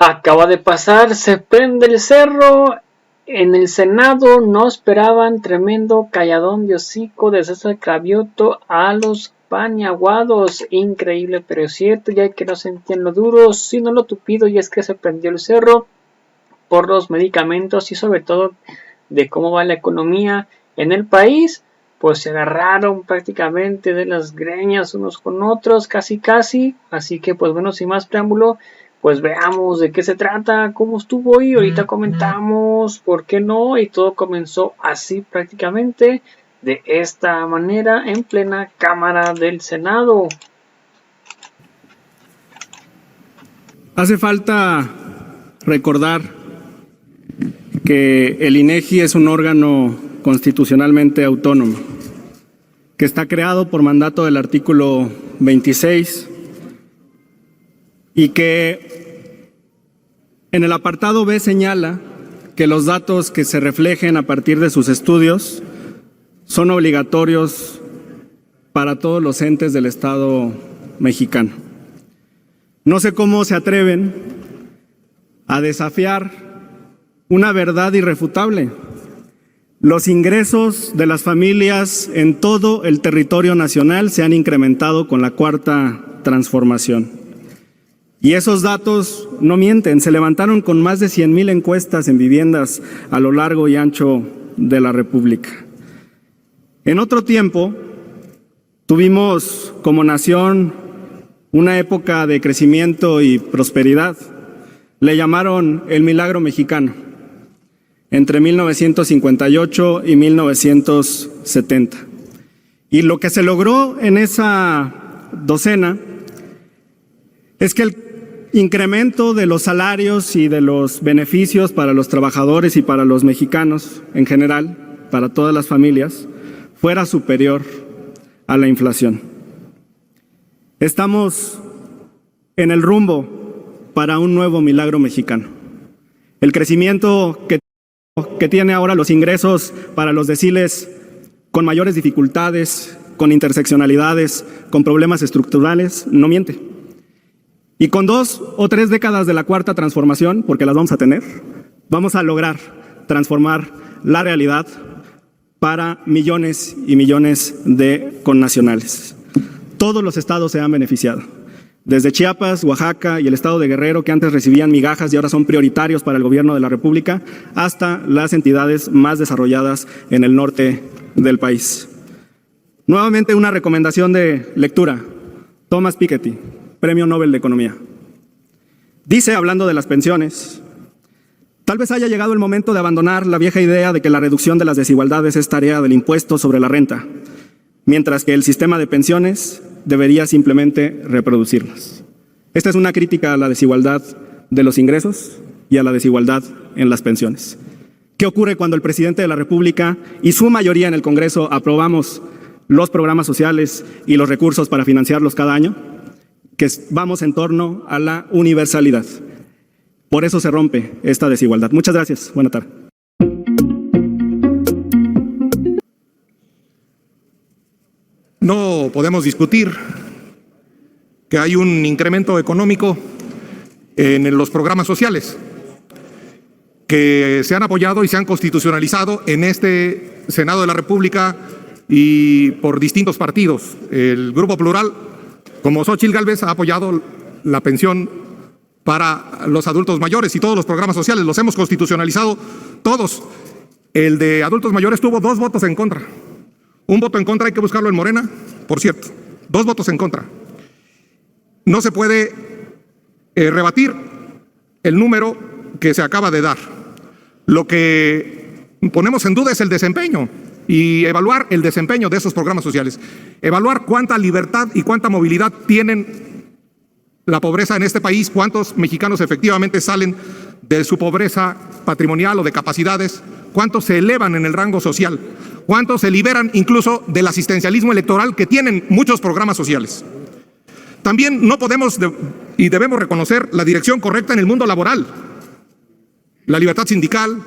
Acaba de pasar, se prende el cerro. En el Senado no esperaban tremendo calladón de hocico de César Cravioto a los paniaguados. Increíble pero cierto, ya que no sentían lo duro, sino lo tupido, y es que se prendió el cerro por los medicamentos y sobre todo de cómo va la economía en el país. Pues se agarraron prácticamente de las greñas unos con otros, casi. Así que pues bueno, sin más preámbulo, pues veamos de qué se trata, cómo estuvo y ahorita comentamos por qué no. Y todo comenzó así prácticamente, de esta manera, en plena Cámara del Senado. Hace falta recordar que el INEGI es un órgano constitucionalmente autónomo, que está creado por mandato del artículo 26 y que en el apartado B señala que los datos que se reflejen a partir de sus estudios son obligatorios para todos los entes del Estado mexicano. No sé cómo se atreven a desafiar una verdad irrefutable. Los ingresos de las familias en todo el territorio nacional se han incrementado con la Cuarta Transformación. Y esos datos no mienten, se levantaron con más de 100,000 encuestas en viviendas a lo largo y ancho de la República. En otro tiempo, tuvimos como nación una época de crecimiento y prosperidad. Le llamaron el milagro mexicano, entre 1958 y 1970. Y lo que se logró en esa docena es que el incremento de los salarios y de los beneficios para los trabajadores y para los mexicanos en general, para todas las familias, fuera superior a la inflación. Estamos en el rumbo para un nuevo milagro mexicano. El crecimiento que tiene ahora los ingresos para los deciles con mayores dificultades, con interseccionalidades, con problemas estructurales, no miente. Y con 2 o 3 décadas de la Cuarta Transformación, porque las vamos a tener, vamos a lograr transformar la realidad para millones y millones de connacionales. Todos los estados se han beneficiado. Desde Chiapas, Oaxaca y el estado de Guerrero, que antes recibían migajas y ahora son prioritarios para el gobierno de la República, hasta las entidades más desarrolladas en el norte del país. Nuevamente una recomendación de lectura. Thomas Piketty, Premio Nobel de Economía. Dice, hablando de las pensiones, tal vez haya llegado el momento de abandonar la vieja idea de que la reducción de las desigualdades es tarea del impuesto sobre la renta, mientras que el sistema de pensiones debería simplemente reproducirlas. Esta es una crítica a la desigualdad de los ingresos y a la desigualdad en las pensiones. ¿Qué ocurre cuando el presidente de la República y su mayoría en el Congreso aprobamos los programas sociales y los recursos para financiarlos cada año? Que vamos en torno a la universalidad. Por eso se rompe esta desigualdad. Muchas gracias. Buena tarde. No podemos discutir que hay un incremento económico en los programas sociales que se han apoyado y se han constitucionalizado en este Senado de la República y por distintos partidos. El Grupo Plural, como Xóchitl Gálvez, ha apoyado la pensión para los adultos mayores y todos los programas sociales. Los hemos constitucionalizado todos. El de adultos mayores tuvo 2 votos en contra. Un voto en contra hay que buscarlo en Morena, por cierto. 2 votos en contra. No se puede rebatir el número que se acaba de dar. Lo que ponemos en duda es el desempeño y evaluar el desempeño de esos programas sociales. Evaluar cuánta libertad y cuánta movilidad tienen la pobreza en este país, cuántos mexicanos efectivamente salen de su pobreza patrimonial o de capacidades, cuántos se elevan en el rango social, cuántos se liberan incluso del asistencialismo electoral que tienen muchos programas sociales. También no podemos y debemos reconocer la dirección correcta en el mundo laboral, la libertad sindical,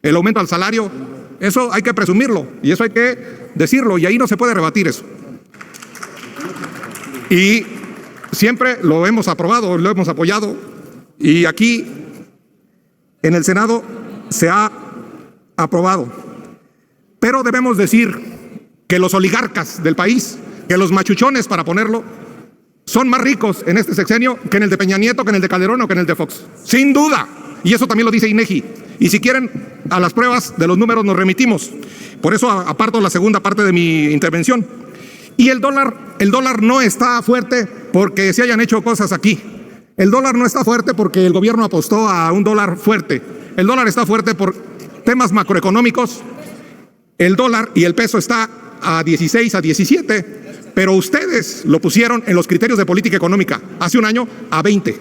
el aumento al salario. Eso hay que presumirlo y eso hay que decirlo y ahí no se puede rebatir eso. Y siempre lo hemos aprobado, lo hemos apoyado Y aquí, en el Senado, se ha aprobado. Pero debemos decir que los oligarcas del país, que los machuchones, para ponerlo, son más ricos en este sexenio que en el de Peña Nieto, que en el de Calderón o que en el de Fox. Sin duda. Y eso también lo dice INEGI. Y si quieren, a las pruebas de los números nos remitimos. Por eso aparto la segunda parte de mi intervención. Y el dólar no está fuerte porque se hayan hecho cosas aquí. El dólar no está fuerte porque el gobierno apostó a un dólar fuerte. El dólar está fuerte por temas macroeconómicos. El dólar y el peso está a 16, a 17, pero ustedes lo pusieron en los criterios de política económica hace un año a 20.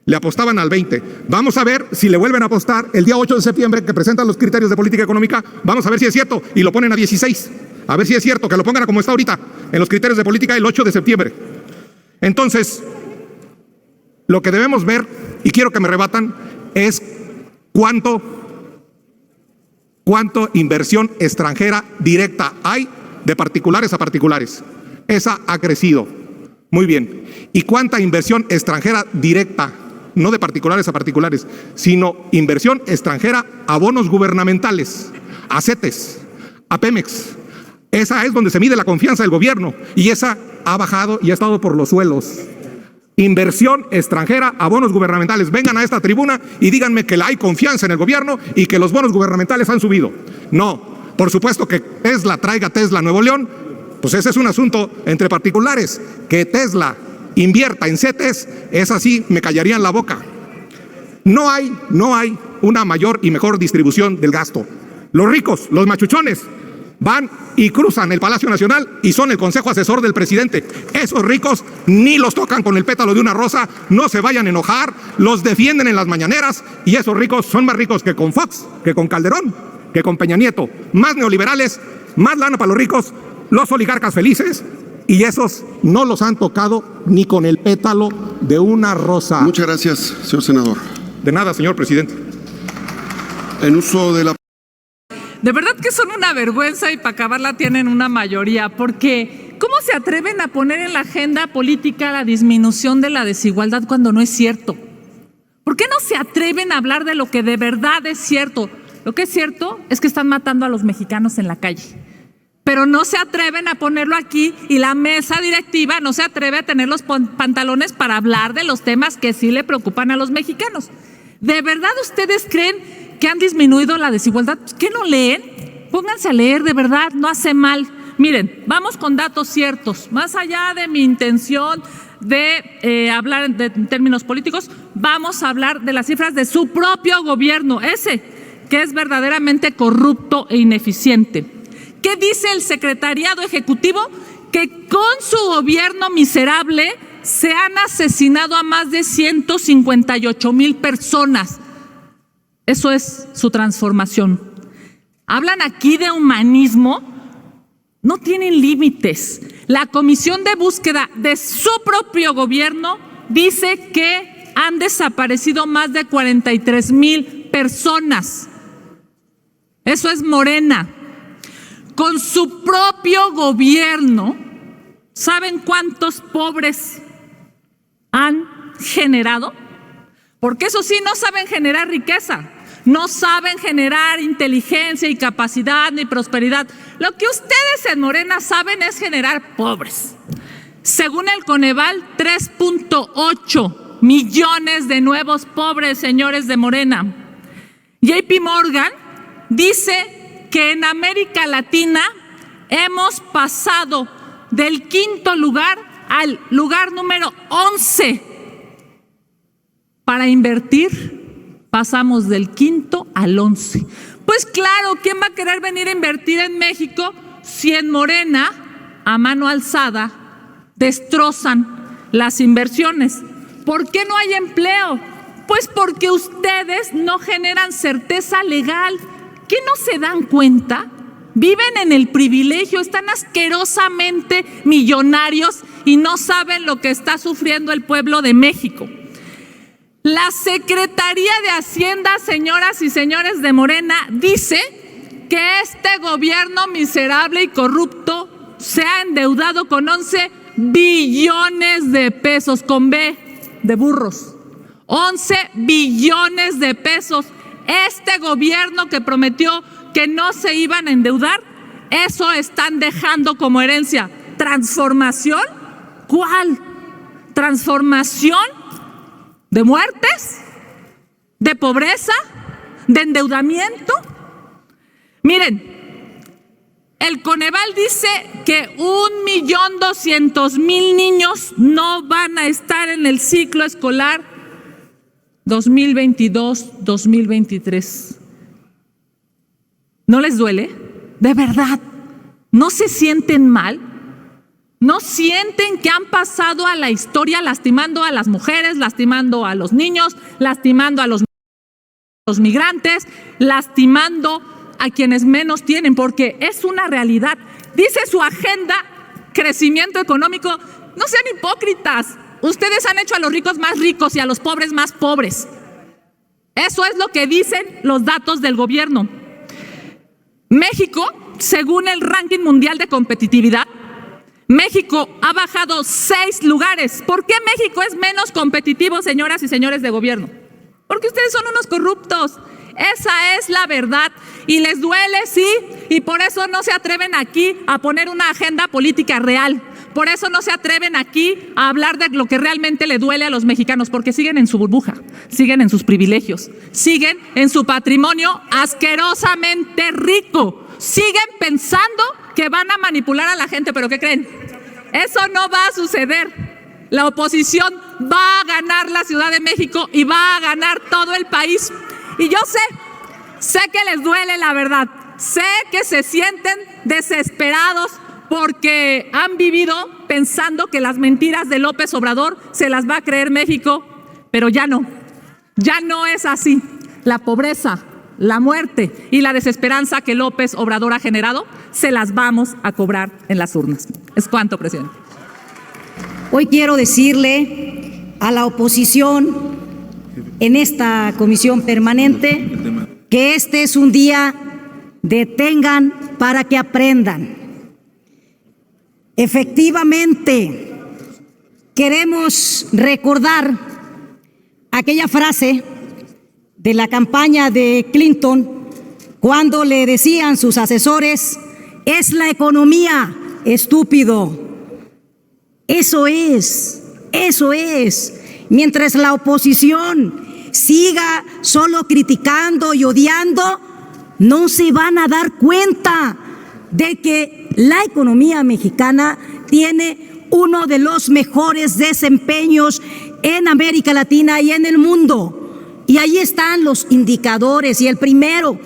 Le apostaban al 20. Vamos a ver si le vuelven a apostar el día 8 de septiembre que presentan los criterios de política económica. Vamos a ver si es cierto y lo ponen a 16. A ver si es cierto que lo pongan a como está ahorita en los criterios de política el 8 de septiembre. Entonces, lo que debemos ver, y quiero que me rebatan, es cuánto inversión extranjera directa hay de particulares a particulares. Esa ha crecido. Muy bien. ¿Y cuánta inversión extranjera directa, no de particulares a particulares, sino inversión extranjera a bonos gubernamentales, a CETES, a Pemex? Esa es donde se mide la confianza del gobierno y esa ha bajado y ha estado por los suelos. Inversión extranjera a bonos gubernamentales. Vengan a esta tribuna y díganme que hay confianza en el gobierno y que los bonos gubernamentales han subido. No, por supuesto que Tesla traiga Tesla a Nuevo León, pues ese es un asunto entre particulares. Que Tesla invierta en CETES, es así, me callarían la boca. No hay una mayor y mejor distribución del gasto. Los ricos, los machuchones, van y cruzan el Palacio Nacional y son el consejo asesor del presidente. Esos ricos ni los tocan con el pétalo de una rosa, no se vayan a enojar, los defienden en las mañaneras y esos ricos son más ricos que con Fox, que con Calderón, que con Peña Nieto. Más neoliberales, más lana para los ricos, los oligarcas felices, y esos no los han tocado ni con el pétalo de una rosa. Muchas gracias, señor senador. De nada, señor presidente. En uso de la... De verdad que son una vergüenza y para acabarla tienen una mayoría, porque ¿cómo se atreven a poner en la agenda política la disminución de la desigualdad cuando no es cierto? ¿Por qué no se atreven a hablar de lo que de verdad es cierto? Lo que es cierto es que están matando a los mexicanos en la calle, pero no se atreven a ponerlo aquí y la mesa directiva no se atreve a tener los pantalones para hablar de los temas que sí le preocupan a los mexicanos. ¿De verdad ustedes creen que han disminuido la desigualdad? ¿Qué no leen? Pónganse a leer, de verdad, no hace mal. Miren, vamos con datos ciertos. Más allá de mi intención de hablar en términos políticos, vamos a hablar de las cifras de su propio gobierno, ese que es verdaderamente corrupto e ineficiente. ¿Qué dice el secretariado ejecutivo? Que con su gobierno miserable se han asesinado a más de 158,000 personas. Eso es su transformación. Hablan aquí de humanismo, no tienen límites. La comisión de búsqueda de su propio gobierno dice que han desaparecido más de 43,000 personas. Eso es Morena. Con su propio gobierno, ¿saben cuántos pobres han generado? Porque eso sí, no saben generar riqueza. No saben generar inteligencia y capacidad ni prosperidad. Lo que ustedes en Morena saben es generar pobres. Según el Coneval, 3.8 millones de nuevos pobres, señores de Morena. JP Morgan dice que en América Latina hemos pasado del 5º lugar al lugar número 11 para invertir. Pasamos del 5º al 11. Pues claro, ¿quién va a querer venir a invertir en México si en Morena, a mano alzada, destrozan las inversiones? ¿Por qué no hay empleo? Pues porque ustedes no generan certeza legal. ¿Qué no se dan cuenta? Viven en el privilegio, están asquerosamente millonarios y no saben lo que está sufriendo el pueblo de México. La Secretaría de Hacienda, señoras y señores de Morena, dice que este gobierno miserable y corrupto se ha endeudado con 11 billones de pesos, con B de burros. 11 billones de pesos. Este gobierno que prometió que no se iban a endeudar, eso están dejando como herencia. ¿Transformación? ¿Cuál? ¿Transformación de muertes? ¿De pobreza? ¿De endeudamiento? Miren, el Coneval dice que 1.200.000 niños no van a estar en el ciclo escolar 2022-2023. ¿No les duele? ¿De verdad? ¿No se sienten mal? ¿No sienten que han pasado a la historia lastimando a las mujeres, lastimando a los niños, lastimando a los migrantes, lastimando a quienes menos tienen? Porque es una realidad. Dice su agenda crecimiento económico. No sean hipócritas. Ustedes han hecho a los ricos más ricos y a los pobres más pobres. Eso es lo que dicen los datos del gobierno. México, según el ranking mundial de competitividad, México ha bajado 6 lugares. ¿Por qué México es menos competitivo, señoras y señores de gobierno? Porque ustedes son unos corruptos. Esa es la verdad. Y les duele, sí, y por eso no se atreven aquí a poner una agenda política real. Por eso no se atreven aquí a hablar de lo que realmente le duele a los mexicanos, porque siguen en su burbuja, siguen en sus privilegios, siguen en su patrimonio asquerosamente rico, siguen pensando que van a manipular a la gente. ¿Pero qué creen? Eso no va a suceder. La oposición va a ganar la Ciudad de México y va a ganar todo el país. Y yo sé que les duele la verdad, sé que se sienten desesperados porque han vivido pensando que las mentiras de López Obrador se las va a creer México, pero ya no es así. La pobreza, la muerte y la desesperanza que López Obrador ha generado, se las vamos a cobrar en las urnas. Es cuanto, presidente. Hoy quiero decirle a la oposición en esta comisión permanente que este es un día de tengan para que aprendan. Efectivamente, queremos recordar aquella frase de la campaña de Clinton cuando le decían sus asesores: es la economía, estúpido. Eso es. Mientras la oposición siga solo criticando y odiando, no se van a dar cuenta de que la economía mexicana tiene uno de los mejores desempeños en América Latina y en el mundo. Y ahí están los indicadores, y el primero,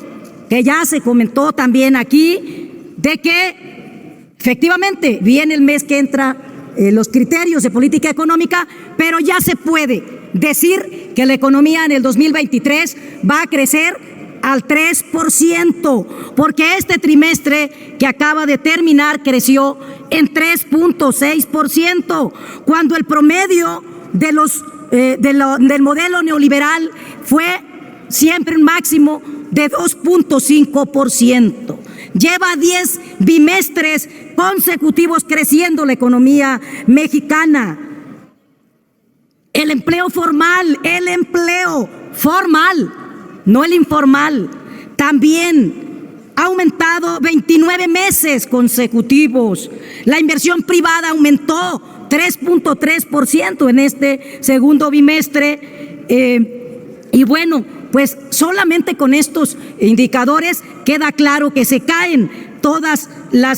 que ya se comentó también aquí, de que efectivamente viene el mes que entra los criterios de política económica, pero ya se puede decir que la economía en el 2023 va a crecer al 3%, porque este trimestre que acaba de terminar creció en 3.6%, cuando el promedio de del modelo neoliberal fue siempre un máximo de 2.5%. Lleva 10 bimestres consecutivos creciendo la economía mexicana. El empleo formal, no el informal, también ha aumentado 29 meses consecutivos. La inversión privada aumentó 3.3% en este segundo bimestre. Y bueno, pues solamente con estos indicadores queda claro que se caen todas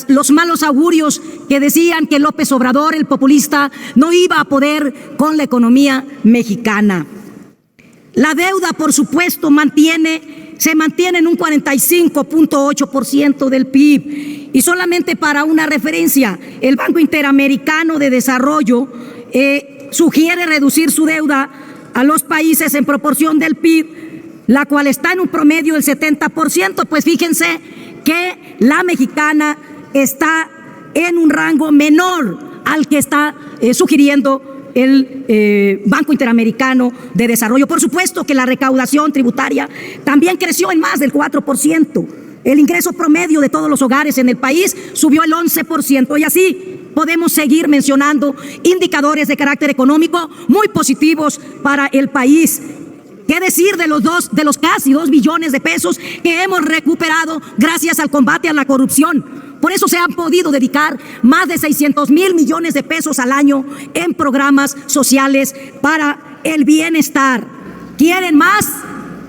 los malos augurios que decían que López Obrador, el populista, no iba a poder con la economía mexicana. La deuda, por supuesto, se mantiene en un 45.8% del PIB. Y solamente para una referencia, el Banco Interamericano de Desarrollo sugiere reducir su deuda a los países en proporción del PIB, la cual está en un promedio del 70%, pues fíjense que la mexicana está en un rango menor al que está sugiriendo el Banco Interamericano de Desarrollo. Por supuesto que la recaudación tributaria también creció en más del 4%. El ingreso promedio de todos los hogares en el país subió el 11%, y así podemos seguir mencionando indicadores de carácter económico muy positivos para el país. ¿Qué decir de los casi 2 billones de pesos que hemos recuperado gracias al combate a la corrupción? Por eso se han podido dedicar más de 600,000 millones de pesos al año en programas sociales para el bienestar. ¿Quieren más?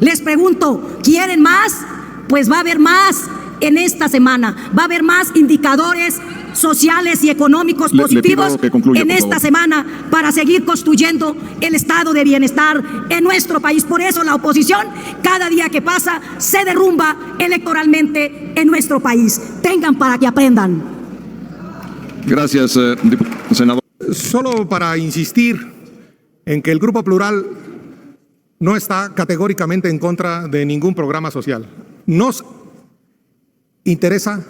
Les pregunto, ¿quieren más? Pues va a haber más en esta semana. Va a haber más indicadores sociales y económicos positivos en esta semana para seguir construyendo el estado de bienestar en nuestro país. Por eso la oposición, cada día que pasa, se derrumba electoralmente en nuestro país. Tengan para que aprendan. Gracias, senador. Solo para insistir en que el Grupo Plural no está categóricamente en contra de ningún programa social. Nos interesa,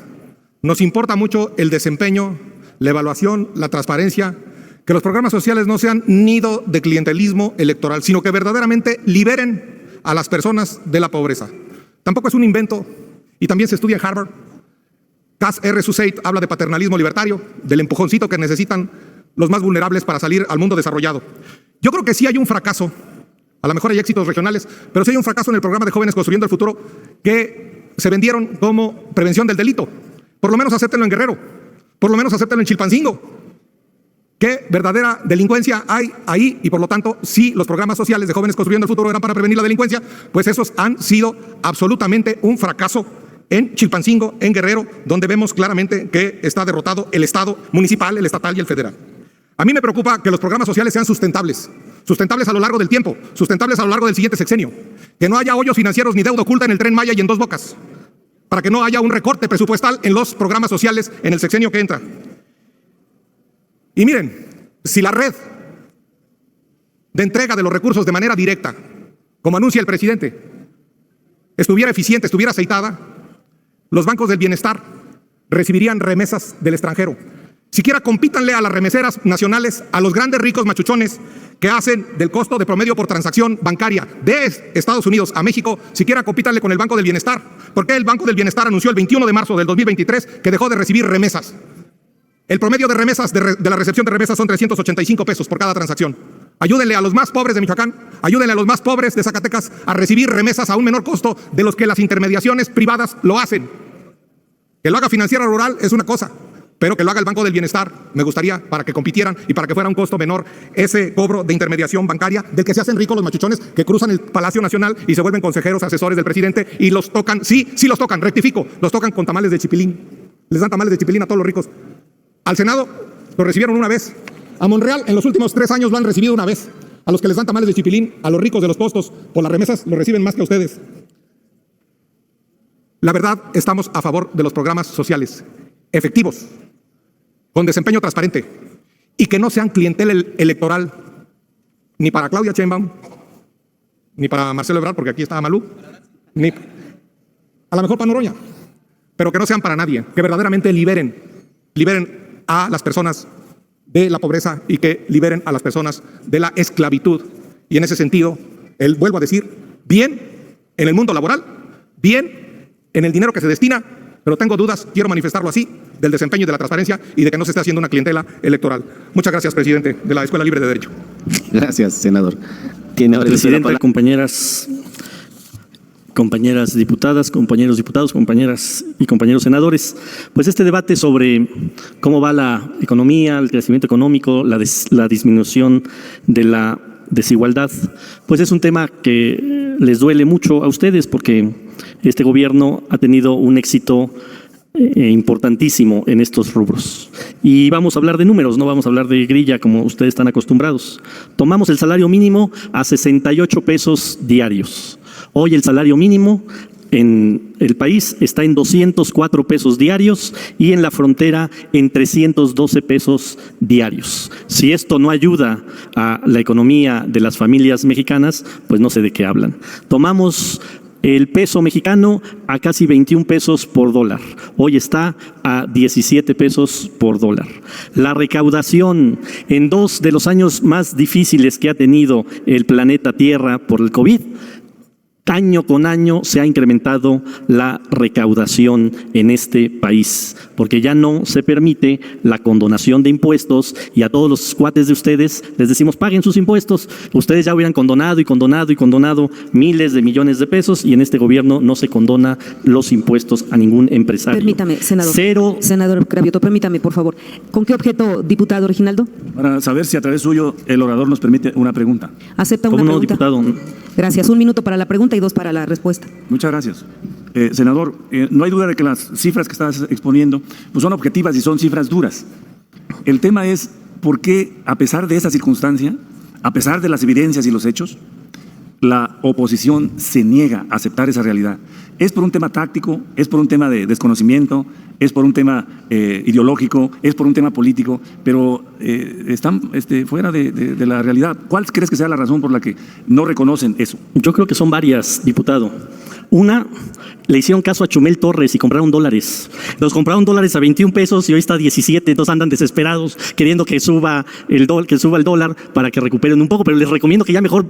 nos importa mucho el desempeño, la evaluación, la transparencia, que los programas sociales no sean nido de clientelismo electoral, sino que verdaderamente liberen a las personas de la pobreza. Tampoco es un invento, y también se estudia en Harvard. Cass R. Suseit habla de paternalismo libertario, del empujoncito que necesitan los más vulnerables para salir al mundo desarrollado. Yo creo que sí hay un fracaso, a lo mejor hay éxitos regionales, pero sí hay un fracaso en el programa de Jóvenes Construyendo el Futuro que se vendieron como prevención del delito. Por lo menos acéptenlo en Guerrero, por lo menos acéptenlo en Chilpancingo. ¿Qué verdadera delincuencia hay ahí? Y por lo tanto, si los programas sociales de Jóvenes Construyendo el Futuro eran para prevenir la delincuencia, pues esos han sido absolutamente un fracaso en Chilpancingo, en Guerrero, donde vemos claramente que está derrotado el Estado municipal, el estatal y el federal. A mí me preocupa que los programas sociales sean sustentables a lo largo del tiempo, sustentables a lo largo del siguiente sexenio, que no haya hoyos financieros ni deuda oculta en el Tren Maya y en Dos Bocas, para que no haya un recorte presupuestal en los programas sociales en el sexenio que entra. Y miren, si la red de entrega de los recursos de manera directa, como anuncia el presidente, estuviera eficiente, estuviera aceitada, los bancos del bienestar recibirían remesas del extranjero. Siquiera compítanle a las remeseras nacionales, a los grandes ricos machuchones que hacen del costo de promedio por transacción bancaria de Estados Unidos a México, siquiera compítanle con el Banco del Bienestar. ¿Por qué el Banco del Bienestar anunció el 21 de marzo del 2023 que dejó de recibir remesas? El promedio de remesas, de la recepción de remesas son 385 pesos por cada transacción. Ayúdenle a los más pobres de Michoacán, ayúdenle a los más pobres de Zacatecas a recibir remesas a un menor costo de los que las intermediaciones privadas lo hacen. Que lo haga Financiera Rural es una cosa, pero que lo haga el Banco del Bienestar, me gustaría, para que compitieran y para que fuera un costo menor ese cobro de intermediación bancaria del que se hacen ricos los machuchones que cruzan el Palacio Nacional y se vuelven consejeros, asesores del presidente y los tocan, sí los tocan, rectifico, los tocan con tamales de chipilín. Les dan tamales de chipilín a todos los ricos. Al Senado lo recibieron una vez. A Monreal en los últimos 3 años lo han recibido una vez. A los que les dan tamales de chipilín, a los ricos de los postos, por las remesas lo reciben más que a ustedes. La verdad, estamos a favor de los programas sociales efectivos, con desempeño transparente y que no sean clientela electoral ni para Claudia Sheinbaum, ni para Marcelo Ebrard, porque aquí está Malú, ni a lo mejor para Noroña, pero que no sean para nadie, que verdaderamente liberen a las personas de la pobreza y que liberen a las personas de la esclavitud. Y en ese sentido, vuelvo a decir, bien en el mundo laboral, bien en el dinero que se destina, pero tengo dudas, quiero manifestarlo así, del desempeño y de la transparencia y de que no se esté haciendo una clientela electoral. Muchas gracias, presidente de la Escuela Libre de Derecho. Gracias, senador. Tiene ahora Presidente, compañeras diputadas, compañeros diputados, compañeras y compañeros senadores, pues este debate sobre cómo va la economía, el crecimiento económico, la disminución de la desigualdad, pues es un tema que les duele mucho a ustedes porque este gobierno ha tenido un éxito importantísimo en estos rubros. Y vamos a hablar de números, no vamos a hablar de grilla como ustedes están acostumbrados. Tomamos el salario mínimo a 68 pesos diarios. Hoy el salario mínimo en el país está en 204 pesos diarios y en la frontera en 312 pesos diarios. Si esto no ayuda a la economía de las familias mexicanas, pues no sé de qué hablan. Tomamos el peso mexicano a casi 21 pesos por dólar. Hoy está a 17 pesos por dólar. La recaudación en 2 de los años más difíciles que ha tenido el planeta Tierra por el COVID año con año se ha incrementado la recaudación en este país, porque ya no se permite la condonación de impuestos y a todos los cuates de ustedes les decimos paguen sus impuestos. Ustedes ya hubieran condonado y condonado y condonado miles de millones de pesos y en este gobierno no se condona los impuestos a ningún empresario. Permítame, senador. Cero. Senador Cravioto, permítame, por favor. ¿Con qué objeto, diputado Reginaldo? Para saber si a través suyo el orador nos permite una pregunta. ¿Acepta una ¿Cómo no, pregunta? diputado? Gracias. 1 minuto para la pregunta y 2 para la respuesta. Muchas gracias. Senador, no hay duda de que las cifras que estás exponiendo pues son objetivas y son cifras duras. El tema es por qué, a pesar de esa circunstancia, a pesar de las evidencias y los hechos, la oposición se niega a aceptar esa realidad. ¿Es por un tema táctico? ¿Es por un tema de desconocimiento? ¿Es por un tema ideológico? ¿Es por un tema político? Pero están fuera de la realidad. ¿Cuál crees que sea la razón por la que no reconocen eso? Yo creo que son varias, diputado. Una, le hicieron caso a Chumel Torres y compraron dólares. Los compraron dólares a 21 pesos y hoy está a 17, entonces andan desesperados queriendo que suba el dólar para que recuperen un poco, pero les recomiendo que ya mejor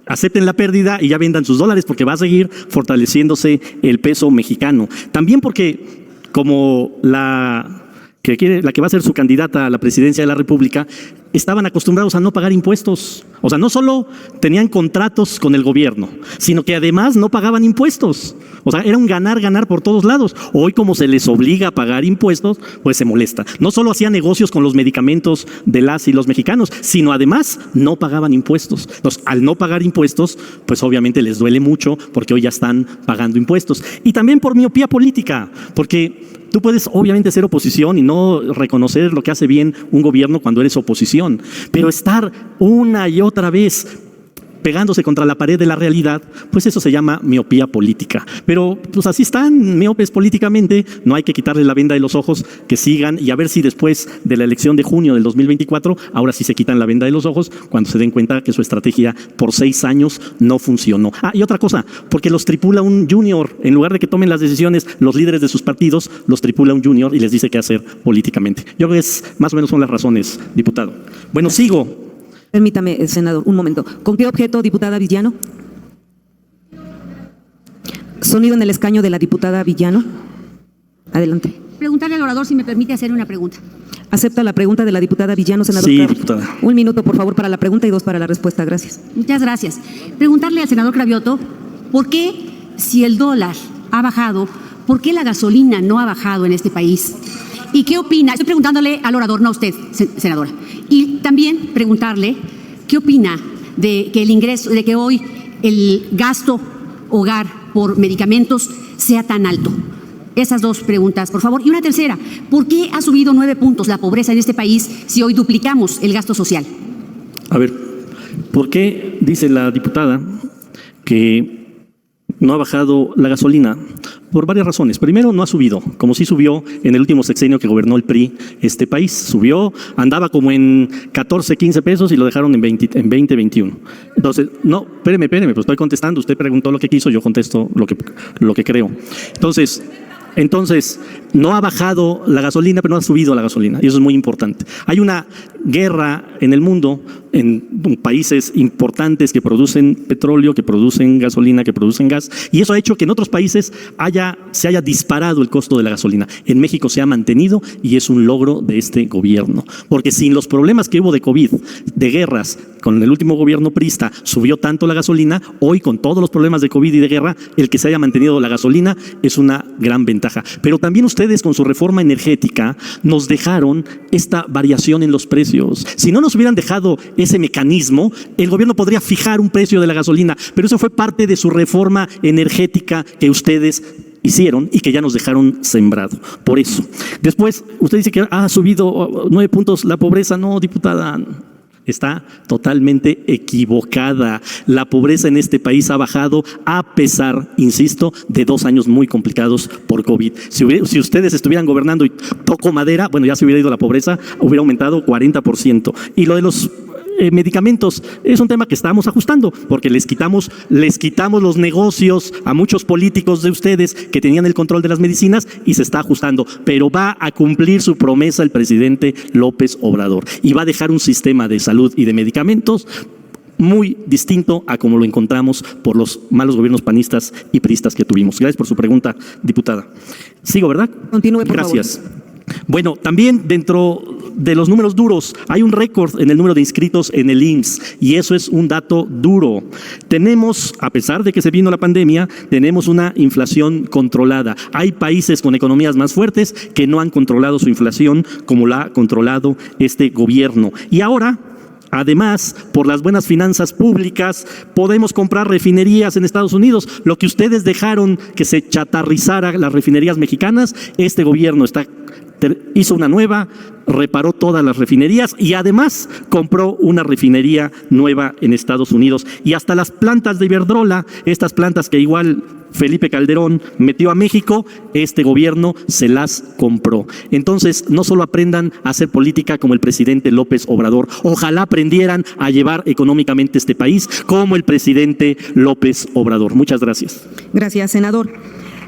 acepten la pérdida y ya vendan sus dólares porque va a seguir fortaleciéndose el peso mexicano. También porque como la que va a ser su candidata a la presidencia de la República, estaban acostumbrados a no pagar impuestos. O sea, no solo tenían contratos con el gobierno, sino que además no pagaban impuestos. O sea, era un ganar por todos lados. Hoy, como se les obliga a pagar impuestos, pues se molesta. No solo hacían negocios con los medicamentos de las y los mexicanos, sino además no pagaban impuestos. Entonces, al no pagar impuestos, pues obviamente les duele mucho porque hoy ya están pagando impuestos. Y también por miopía política, porque tú puedes obviamente ser oposición y no reconocer lo que hace bien un gobierno cuando eres oposición, pero estar una y otra vez pegándose contra la pared de la realidad, pues eso se llama miopía política. Pero pues así están, miopes políticamente, no hay que quitarles la venda de los ojos, que sigan y a ver si después de la elección de junio del 2024, ahora sí se quitan la venda de los ojos cuando se den cuenta que su estrategia por 6 años no funcionó. Ah, y otra cosa, porque los tripula un junior, en lugar de que tomen las decisiones los líderes de sus partidos, los tripula un junior y les dice qué hacer políticamente. Yo creo que más o menos son las razones, diputado. Bueno, sigo. Permítame, senador, un momento. ¿Con qué objeto, diputada Villano? Sonido en el escaño de la diputada Villano. Adelante. Preguntarle al orador si me permite hacer una pregunta. ¿Acepta la pregunta de la diputada Villano, senador? Sí, Cravioto? diputada. 1 minuto, por favor, para la pregunta y 2 para la respuesta. Gracias. Muchas gracias. Preguntarle al senador Cravioto, ¿por qué, si el dólar ha bajado, por qué la gasolina no ha bajado en este país? ¿Y qué opina? Estoy preguntándole al orador, no a usted, senadora. Y también preguntarle qué opina de que el ingreso, de que hoy el gasto hogar por medicamentos sea tan alto. Esas 2 preguntas, por favor. Y una tercera, ¿por qué ha subido 9 puntos la pobreza en este país si hoy duplicamos el gasto social? A ver, ¿por qué dice la diputada que no ha bajado la gasolina? Por varias razones. Primero, no ha subido, como sí subió en el último sexenio que gobernó el PRI este país. Subió, andaba como en 14, 15 pesos y lo dejaron en 20, 21. Entonces, no, espéreme, pues estoy contestando. Usted preguntó lo que quiso, yo contesto lo que creo. Entonces, no ha bajado la gasolina, pero no ha subido la gasolina, y eso es muy importante. Hay una guerra en el mundo, en países importantes que producen petróleo, que producen gasolina, que producen gas, y eso ha hecho que en otros países se haya disparado el costo de la gasolina. En México se ha mantenido y es un logro de este gobierno, porque sin los problemas que hubo de COVID, de guerras, con el último gobierno priista subió tanto la gasolina, hoy con todos los problemas de COVID y de guerra, el que se haya mantenido la gasolina es una gran ventaja. Pero también ustedes con su reforma energética nos dejaron esta variación en los precios. Si no nos hubieran dejado ese mecanismo, el gobierno podría fijar un precio de la gasolina, pero eso fue parte de su reforma energética que ustedes hicieron y que ya nos dejaron sembrado. Por eso. Después, usted dice que ha subido 9 puntos la pobreza. No, diputada. Está totalmente equivocada. La pobreza en este país ha bajado a pesar, insisto, de 2 años muy complicados por COVID. Si ustedes estuvieran gobernando y toco madera, bueno, ya se hubiera ido la pobreza, hubiera aumentado 40%. Y lo de los medicamentos es un tema que estamos ajustando, porque les quitamos los negocios a muchos políticos de ustedes que tenían el control de las medicinas y se está ajustando, pero va a cumplir su promesa el presidente López Obrador y va a dejar un sistema de salud y de medicamentos muy distinto a como lo encontramos por los malos gobiernos panistas y priistas que tuvimos. Gracias por su pregunta, diputada. Sigo, ¿verdad? Continúe, por Gracias. favor. Bueno, también dentro de los números duros hay un récord en el número de inscritos en el IMSS y eso es un dato duro. Tenemos, a pesar de que se vino la pandemia, tenemos una inflación controlada. Hay países con economías más fuertes que no han controlado su inflación como la ha controlado este gobierno. Y ahora, además, por las buenas finanzas públicas, podemos comprar refinerías en Estados Unidos. Lo que ustedes dejaron que se chatarrizara las refinerías mexicanas, este gobierno hizo una nueva, reparó todas las refinerías y además compró una refinería nueva en Estados Unidos. Y hasta las plantas de Iberdrola, estas plantas que igual Felipe Calderón metió a México, este gobierno se las compró. Entonces, no solo aprendan a hacer política como el presidente López Obrador, ojalá aprendieran a llevar económicamente este país como el presidente López Obrador. Muchas gracias. Gracias, senador.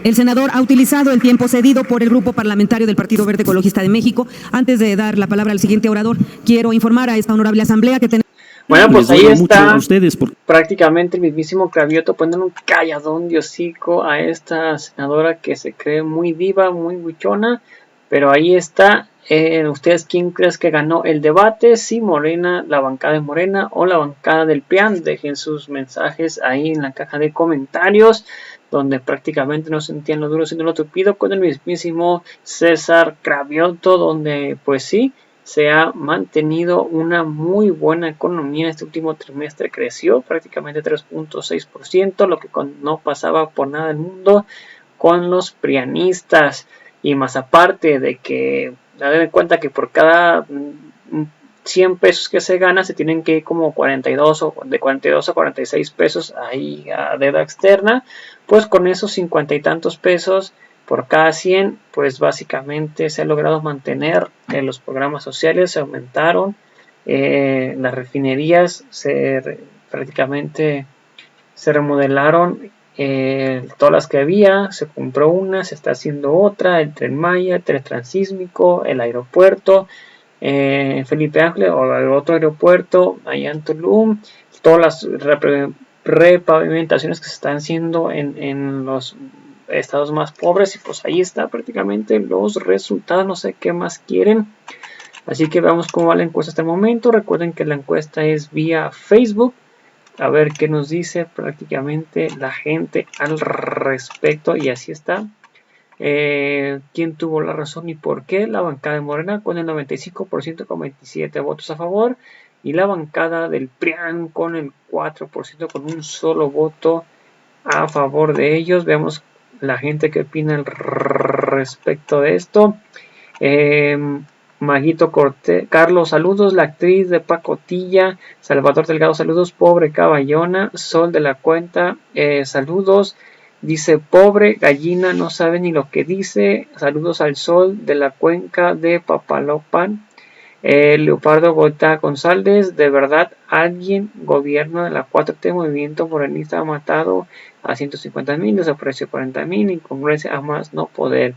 El senador ha utilizado el tiempo cedido por el Grupo Parlamentario del Partido Verde Ecologista de México. Antes de dar la palabra al siguiente orador, quiero informar a esta honorable asamblea que tenemos... Bueno, pues ahí está ustedes prácticamente el mismísimo Cravioto poniendo un calladón de hocico a esta senadora que se cree muy diva, muy buchona, pero ahí está. ¿Ustedes quién crees que ganó el debate? Si Morena, la bancada de Morena o la bancada del PRIAN. Dejen sus mensajes ahí en la caja de comentarios, donde prácticamente no sentían lo duro sino lo tupido, con el mismísimo César Cravioto, donde pues sí, se ha mantenido una muy buena economía en este último trimestre, creció prácticamente 3.6%, lo que no pasaba por nada del mundo con los prianistas. Y más aparte de que, den en cuenta que por cada 100 pesos que se gana, se tienen que ir como 42 o de 42 a 46 pesos ahí a deuda externa, pues con esos 50 y tantos pesos por cada 100, pues básicamente se ha logrado mantener los programas sociales, se aumentaron, las refinerías prácticamente se remodelaron, todas las que había, se compró una, se está haciendo otra, el Tren Maya, el Tren Transísmico, el aeropuerto, Felipe Ángeles o el otro aeropuerto allá en Tulum, todas las repavimentaciones que se están haciendo en los estados más pobres, y pues ahí está prácticamente los resultados. No sé qué más quieren, así que veamos cómo va la encuesta hasta el momento. Recuerden que la encuesta es vía Facebook, a ver qué nos dice prácticamente la gente al respecto, y así está. ¿Quién tuvo la razón y por qué? La bancada de Morena con el 95% con 27 votos a favor, y la bancada del PRIAN con el 4% con un solo voto a favor de ellos. Veamos la gente que opina al respecto de esto. Maguito Cortés, Carlos, saludos. La actriz de Pacotilla, Salvador Delgado, saludos. Pobre Caballona, Sol de la Cuenta, saludos. Dice, pobre gallina, no sabe ni lo que dice. Saludos al Sol de la Cuenca de Papalopan. Leopardo Gota González, de verdad, alguien, gobierno de la 4T, movimiento morenista, ha matado a 150,000, desapareció 40,000, incongruencia a más no poder.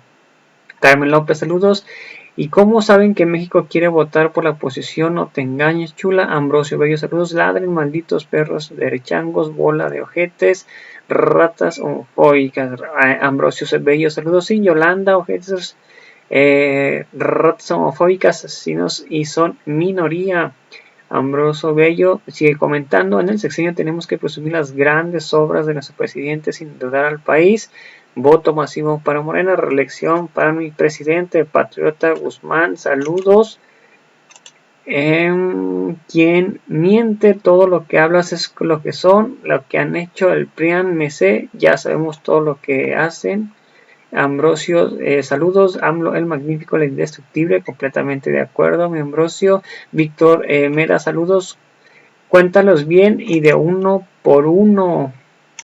Carmen López, saludos. ¿Y cómo saben que México quiere votar por la oposición? No te engañes, chula. Ambrosio Bello, saludos. Ladren, malditos perros derechangos, bola de ojetes, ratas homofóbicas. Ambrosio Bello, saludos. Sí, Yolanda, ojetes, ratas homofóbicas, asesinos y son minoría. Ambrosio Bello sigue comentando, en el sexenio tenemos que presumir las grandes obras de nuestro presidente sin endeudar al país. Voto masivo para Morena, reelección para mi presidente. Patriota Guzmán, saludos. Quien miente, todo lo que hablas es lo que son, lo que han hecho el PRIAN, me sé, ya sabemos todo lo que hacen. Ambrosio, saludos. AMLO el magnífico, el indestructible, completamente de acuerdo, mi Ambrosio. Víctor Mera, saludos. Cuéntalos bien y de uno por uno.